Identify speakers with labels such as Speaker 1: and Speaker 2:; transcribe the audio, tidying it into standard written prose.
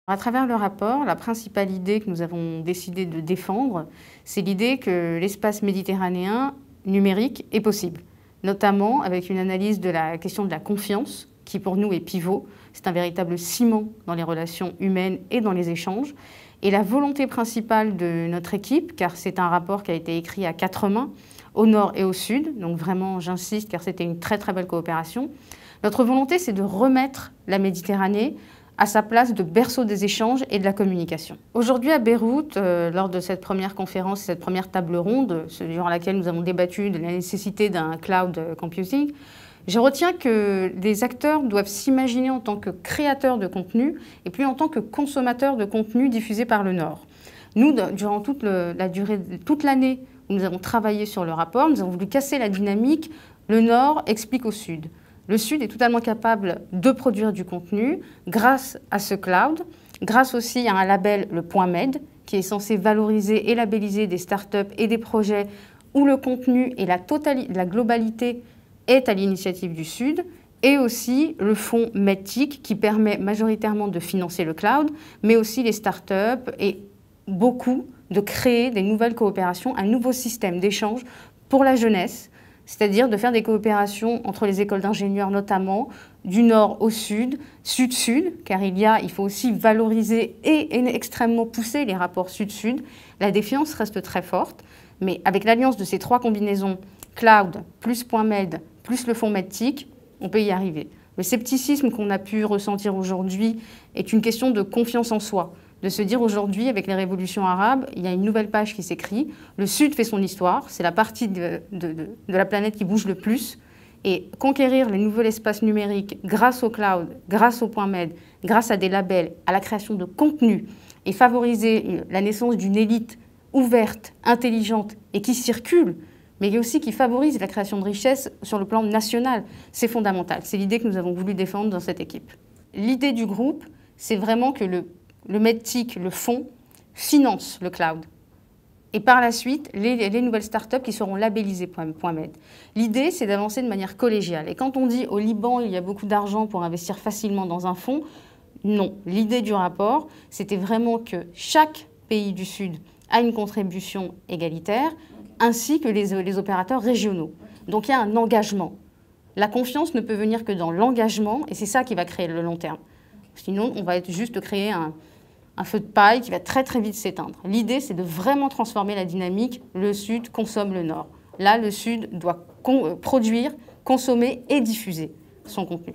Speaker 1: À travers le rapport, la principale idée que nous avons décidé de défendre, c'est l'idée que l'espace méditerranéen numérique est possible, notamment avec une analyse de la question de la confiance, qui pour nous est pivot. C'est un véritable ciment dans les relations humaines et dans les échanges. Et la volonté principale de notre équipe, car c'est un rapport qui a été écrit à 4 mains, au nord et au sud, donc vraiment j'insiste car c'était une très très belle coopération. Notre volonté, c'est de remettre la Méditerranée à sa place de berceau des échanges et de la communication. Aujourd'hui à Beyrouth, lors de cette première conférence, cette première table ronde, durant laquelle nous avons débattu de la nécessité d'un cloud computing, je retiens que les acteurs doivent s'imaginer en tant que créateurs de contenu et plus en tant que consommateurs de contenu diffusé par le Nord. Nous, durant toute l'année où nous avons travaillé sur le rapport, nous avons voulu casser la dynamique. Le Nord explique au Sud. Le Sud est totalement capable de produire du contenu grâce à ce cloud, grâce aussi à un label, le Point Med, qui est censé valoriser et labelliser des startups et des projets où le contenu et la globalité est à l'initiative du Sud, et aussi le fonds MEDTIC qui permet majoritairement de financer le cloud, mais aussi les startups et beaucoup de créer des nouvelles coopérations, un nouveau système d'échange pour la jeunesse, c'est-à-dire de faire des coopérations entre les écoles d'ingénieurs notamment, du nord au sud, sud-sud, car il faut aussi valoriser et extrêmement pousser les rapports sud-sud. La défiance reste très forte, mais avec l'alliance de ces 3 combinaisons, cloud, plus Point Med, plus le fonds MEDTIC, on peut y arriver. Le scepticisme qu'on a pu ressentir aujourd'hui est une question de confiance en soi. De se dire aujourd'hui, avec les révolutions arabes, il y a une nouvelle page qui s'écrit. Le Sud fait son histoire, c'est la partie de la planète qui bouge le plus. Et conquérir les nouveaux espaces numériques grâce au cloud, grâce au Point Med, grâce à des labels, à la création de contenu, et favoriser la naissance d'une élite ouverte, intelligente et qui circule, mais aussi qui favorise la création de richesses sur le plan national, c'est fondamental. C'est l'idée que nous avons voulu défendre dans cette équipe. L'idée du groupe, c'est vraiment que le MEDTIC, le fonds, finance le cloud. Et par la suite, les nouvelles startups qui seront labellisées Point Med. L'idée, c'est d'avancer de manière collégiale. Et quand on dit au Liban, il y a beaucoup d'argent pour investir facilement dans un fonds, non. L'idée du rapport, c'était vraiment que chaque pays du Sud a une contribution égalitaire, ainsi que les opérateurs régionaux. Donc il y a un engagement. La confiance ne peut venir que dans l'engagement, et c'est ça qui va créer le long terme. Sinon, on va juste créer un feu de paille qui va très très vite s'éteindre. L'idée, c'est de vraiment transformer la dynamique. Le Sud consomme le Nord. Là, le Sud doit produire, consommer et diffuser son contenu.